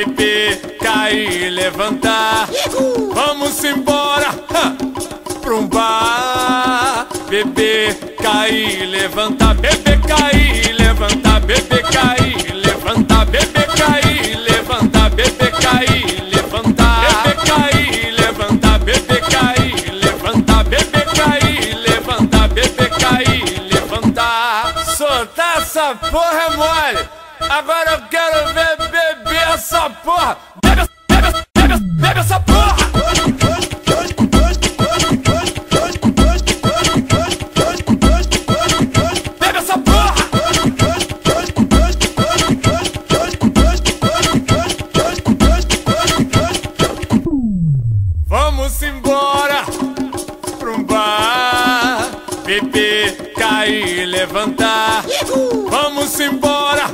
beber, cair, levantar. Vamos embora pra um bar. Beber, cair, levantar. Beber, cair, levantar. Beber, cair, levantar. Beber, cair, levantar. Beber, cair, levantar. Beber, cair, levantar. Beber, cair, levantar. Beber, cair, levantar. Beber, cair, levantar. Soltar essa porra é mole. Agora eu quero ver beber essa porra. Bebe, bebe, bebe, bebe essa porra. Bebe essa porra. Vamos embora pra um bar. Beber, cair, levantar. Vamos embora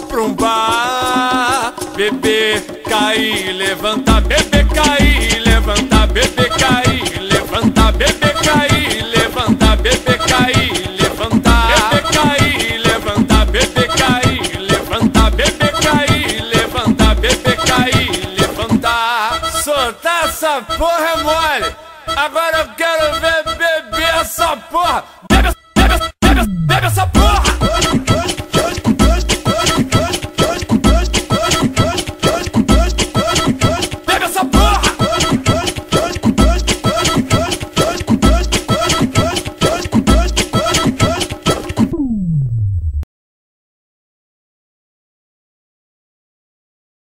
pra um bar. Beber, cair, levantar. Beber, cair, levantar. Beber, cair, levantar. Beber, cair, levantar. Beber, cair, levantar. Beber, cair, levantar. Beber, cair, levantar. Beber, cair, levantar. Beber, cair, levantar. Soltar essa porra é mole. Agora eu quero ver beber essa porra.